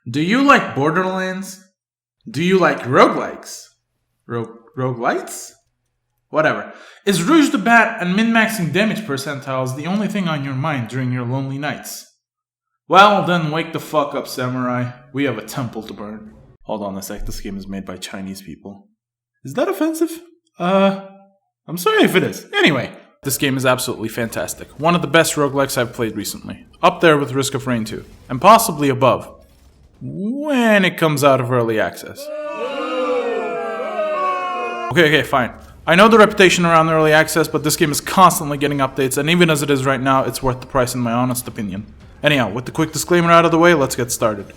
Do you like Borderlands? Do you like roguelikes? Roguelites? Whatever. Is Rouge the Bat and min-maxing damage percentiles the only thing on your mind during your lonely nights? Well, then wake the fuck up, samurai. We have a temple to burn. Hold on a sec, this game is made by Chinese people. Is that offensive? I'm sorry if it is. Anyway, this game is absolutely fantastic. One of the best roguelikes I've played recently. Up there with Risk of Rain 2. And possibly above. When it comes out of early access. Okay, fine. I know the reputation around early access, but this game is constantly getting updates, and even as it is right now, it's worth the price in my honest opinion. Anyhow, with the quick disclaimer out of the way, let's get started.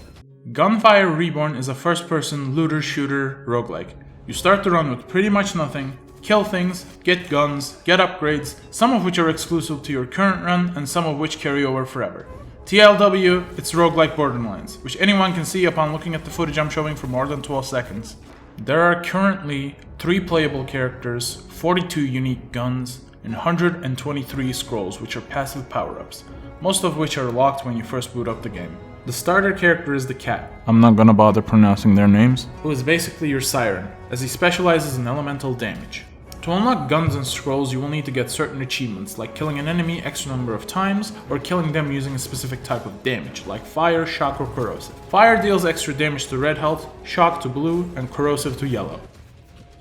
Gunfire Reborn is a first-person looter-shooter roguelike. You start the run with pretty much nothing, kill things, get guns, get upgrades, some of which are exclusive to your current run, and some of which carry over forever. TLW, it's roguelike Borderlands, which anyone can see upon looking at the footage I'm showing for more than 12 seconds. There are currently 3 playable characters, 42 unique guns, and 123 scrolls, which are passive power-ups, most of which are locked when you first boot up the game. The starter character is the cat. I'm not gonna bother pronouncing their names. Who is basically your siren, as he specializes in elemental damage. To unlock guns and scrolls, you will need to get certain achievements, like killing an enemy X number of times, or killing them using a specific type of damage, like fire, shock, or corrosive. Fire deals extra damage to red health, shock to blue, and corrosive to yellow.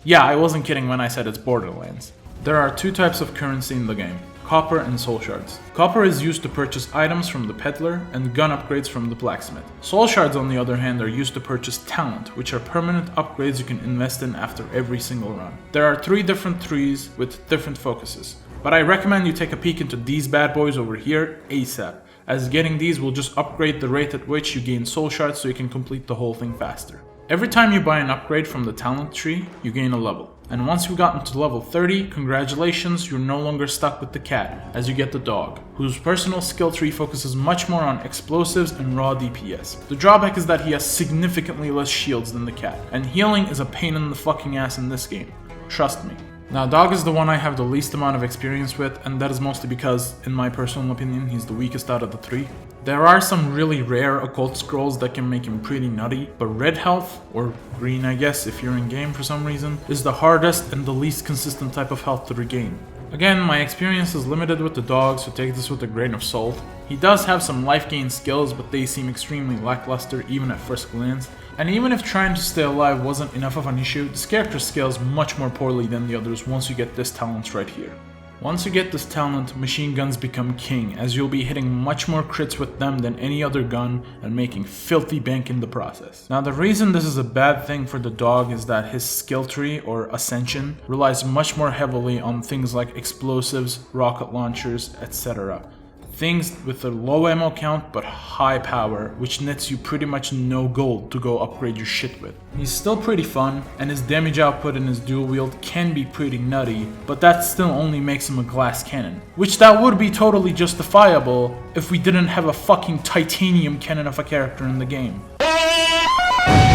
Yeah, I wasn't kidding when I said it's Borderlands. There are 2 types of currency in the game, copper and soul shards. Copper is used to purchase items from the peddler and gun upgrades from the blacksmith. Soul shards, on the other hand, are used to purchase talent, which are permanent upgrades you can invest in after every single run. There are 3 different trees with different focuses, but I recommend you take a peek into these bad boys over here ASAP, as getting these will just upgrade the rate at which you gain soul shards so you can complete the whole thing faster. Every time you buy an upgrade from the talent tree, you gain a level. And once you've gotten to level 30, congratulations, you're no longer stuck with the cat, as you get the dog, whose personal skill tree focuses much more on explosives and raw DPS. The drawback is that he has significantly less shields than the cat, and healing is a pain in the fucking ass in this game. Trust me. Now, dog is the one I have the least amount of experience with, and that is mostly because, in my personal opinion, he's the weakest out of the 3. There are some really rare occult scrolls that can make him pretty nutty, but red health, or green I guess if you're in game for some reason, is the hardest and the least consistent type of health to regain. Again, my experience is limited with the dog, so take this with a grain of salt. He does have some life gain skills, but they seem extremely lackluster even at first glance. And even if trying to stay alive wasn't enough of an issue, this character scales much more poorly than the others once you get this talent right here. Once you get this talent, machine guns become king, as you'll be hitting much more crits with them than any other gun and making filthy bank in the process. Now, the reason this is a bad thing for the dog is that his skill tree, or ascension, relies much more heavily on things like explosives, rocket launchers, etc. Things with a low ammo count but high power, which nets you pretty much no gold to go upgrade your shit with. He's still pretty fun, and his damage output in his dual wield can be pretty nutty, but that still only makes him a glass cannon. Which that would be totally justifiable if we didn't have a fucking titanium cannon of a character in the game.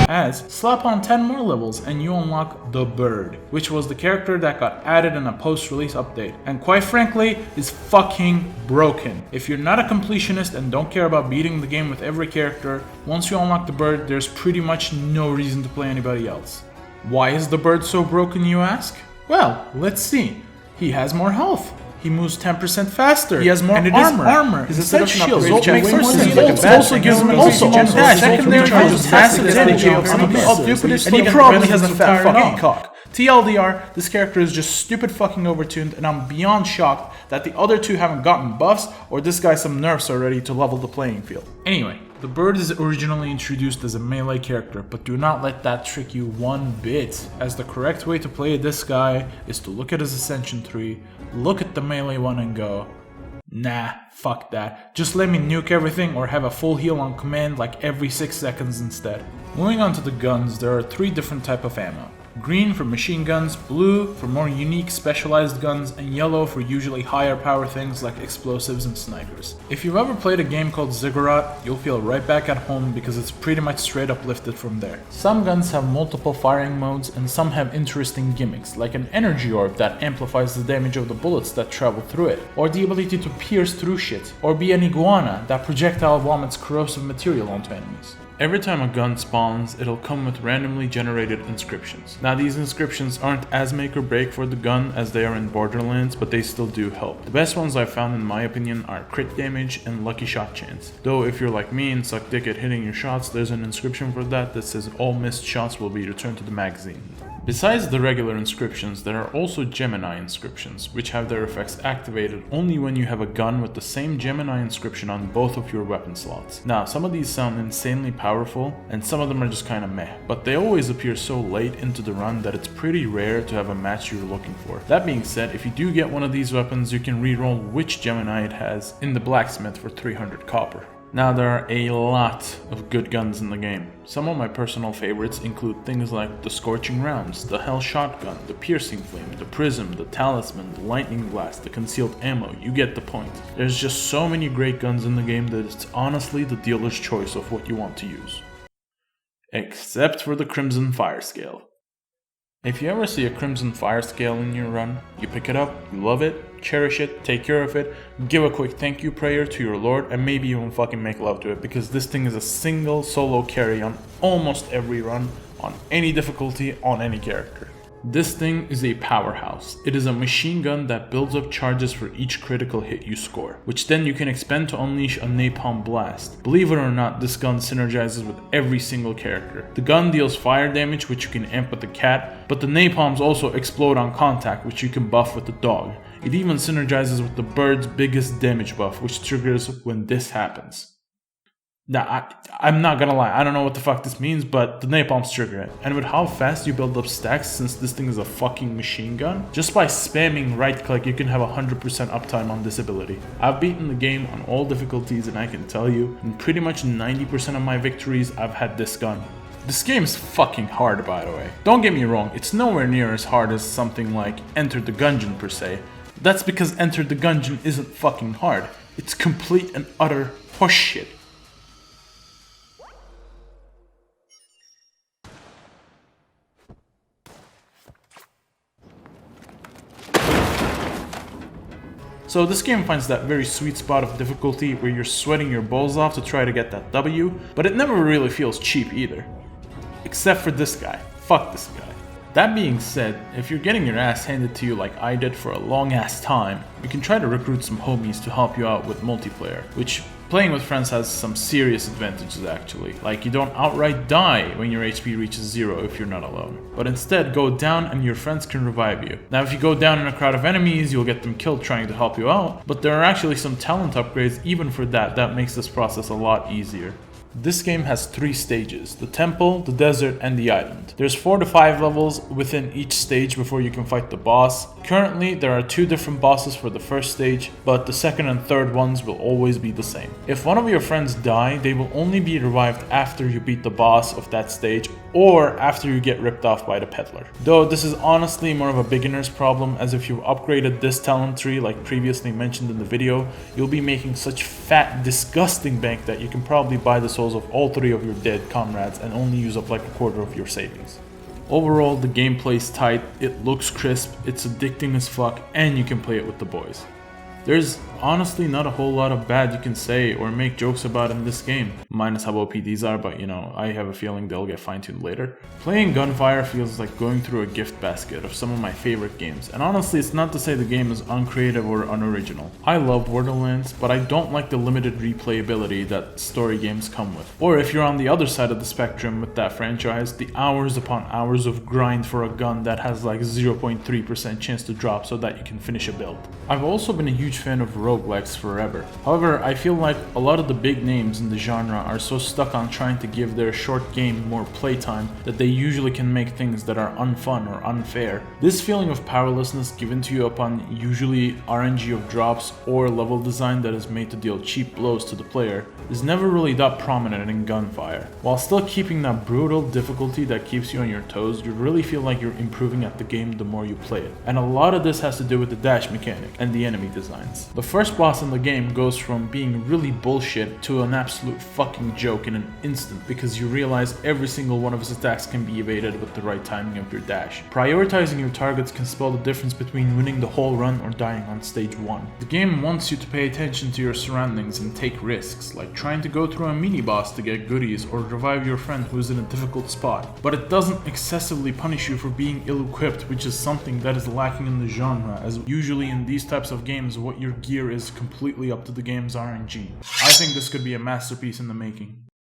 As slap on 10 more levels and you unlock the Bird, which was the character that got added in a post-release update, and quite frankly is fucking broken. If you're not a completionist and don't care about beating the game with every character, once you unlock the Bird, there's pretty much no reason to play anybody else. Why is the Bird so broken, you ask? Well, let's see. He has more health. He moves 10% faster. He has more armor. His ascent shield makes more sense. Also gives him a dash. Secondary charges massive energy of some of the others, and he probably has a fat fucking cock. TLDR, this character is just stupid fucking overtuned, and I'm beyond shocked that the other 2 haven't gotten buffs, or this guy some nerfs already to level the playing field. Anyway, the Bird is originally introduced as a melee character, but do not let that trick you one bit, as the correct way to play this guy is to look at his ascension tree, look at the melee one and go, nah, fuck that. Just let me nuke everything or have a full heal on command like every 6 seconds instead. Moving on to the guns, there are 3 different types of ammo. Green for machine guns, blue for more unique specialized guns, and yellow for usually higher power things like explosives and snipers. If you've ever played a game called Ziggurat, you'll feel right back at home because it's pretty much straight up lifted from there. Some guns have multiple firing modes and some have interesting gimmicks, like an energy orb that amplifies the damage of the bullets that travel through it, or the ability to pierce through shit, or be an iguana that projectile vomits corrosive material onto enemies. Every time a gun spawns, it'll come with randomly generated inscriptions. Now these inscriptions aren't as make or break for the gun as they are in Borderlands, but they still do help. The best ones I've found in my opinion are crit damage and lucky shot chance. Though if you're like me and suck dick at hitting your shots, there's an inscription for that says all missed shots will be returned to the magazine. Besides the regular inscriptions, there are also Gemini inscriptions, which have their effects activated only when you have a gun with the same Gemini inscription on both of your weapon slots. Now, some of these sound insanely powerful, and some of them are just kinda meh, but they always appear so late into the run that it's pretty rare to have a match you're looking for. That being said, if you do get one of these weapons, you can reroll which Gemini it has in the blacksmith for 300 copper. Now there are a lot of good guns in the game. Some of my personal favorites include things like the Scorching Rounds, the Hell Shotgun, the Piercing Flame, the Prism, the Talisman, the Lightning Blast, the Concealed Ammo, you get the point. There's just so many great guns in the game that it's honestly the dealer's choice of what you want to use. Except for the Crimson Fire Scale. If you ever see a Crimson Fire Scale in your run, you pick it up, you love it, cherish it, take care of it, give a quick thank you prayer to your lord, and maybe even fucking make love to it, because this thing is a single solo carry on almost every run, on any difficulty, on any character. This thing is a powerhouse. It is a machine gun that builds up charges for each critical hit you score, which then you can expend to unleash a napalm blast. Believe it or not, this gun synergizes with every single character. The gun deals fire damage, which you can amp with the cat, but the napalms also explode on contact, which you can buff with the dog. It even synergizes with the bird's biggest damage buff, which triggers when this happens. Now, I'm not gonna lie, I don't know what the fuck this means, but the napalms trigger it. And with how fast you build up stacks, since this thing is a fucking machine gun, just by spamming right click you can have 100% uptime on this ability. I've beaten the game on all difficulties, and I can tell you, in pretty much 90% of my victories I've had this gun. This game is fucking hard, by the way. Don't get me wrong, it's nowhere near as hard as something like Enter the Gungeon per se. That's because Enter the Gungeon isn't fucking hard. It's complete and utter horseshit. So this game finds that very sweet spot of difficulty where you're sweating your balls off to try to get that W, but it never really feels cheap either. Except for this guy. Fuck this guy. That being said, if you're getting your ass handed to you like I did for a long ass time, you can try to recruit some homies to help you out with multiplayer, which playing with friends has some serious advantages actually. Like you don't outright die when your HP reaches 0 if you're not alone, but instead go down and your friends can revive you. Now if you go down in a crowd of enemies, you'll get them killed trying to help you out, but there are actually some talent upgrades even for that makes this process a lot easier. This game has 3 stages, the temple, the desert, and the island. There's 4 to 5 levels within each stage before you can fight the boss. Currently, there are 2 different bosses for the first stage, but the second and third ones will always be the same. If one of your friends die, they will only be revived after you beat the boss of that stage, or after you get ripped off by the peddler. Though this is honestly more of a beginner's problem, as if you've upgraded this talent tree like previously mentioned in the video, you'll be making such fat, disgusting bank that you can probably buy the souls of all 3 of your dead comrades and only use up like a quarter of your savings. Overall, the gameplay's tight, it looks crisp, it's addicting as fuck, and you can play it with the boys. There's honestly not a whole lot of bad you can say or make jokes about in this game, minus how OP these are, but you know, I have a feeling they'll get fine-tuned later. Playing Gunfire feels like going through a gift basket of some of my favorite games, and honestly it's not to say the game is uncreative or unoriginal. I love Borderlands, but I don't like the limited replayability that story games come with. Or if you're on the other side of the spectrum with that franchise, the hours upon hours of grind for a gun that has like 0.3% chance to drop so that you can finish a build. I've also been a huge fan of roguelikes forever. However, I feel like a lot of the big names in the genre are so stuck on trying to give their short game more playtime that they usually can make things that are unfun or unfair. This feeling of powerlessness given to you upon usually RNG of drops or level design that is made to deal cheap blows to the player is never really that prominent in Gunfire. While still keeping that brutal difficulty that keeps you on your toes, you really feel like you're improving at the game the more you play it. And a lot of this has to do with the dash mechanic and the enemy designs. The first first boss in the game goes from being really bullshit to an absolute fucking joke in an instant because you realize every single one of his attacks can be evaded with the right timing of your dash. Prioritizing your targets can spell the difference between winning the whole run or dying on stage 1. The game wants you to pay attention to your surroundings and take risks, like trying to go through a mini-boss to get goodies or revive your friend who is in a difficult spot. But it doesn't excessively punish you for being ill-equipped, which is something that is lacking in the genre, as usually in these types of games what your gear is completely up to the game's RNG. I think this could be a masterpiece in the making.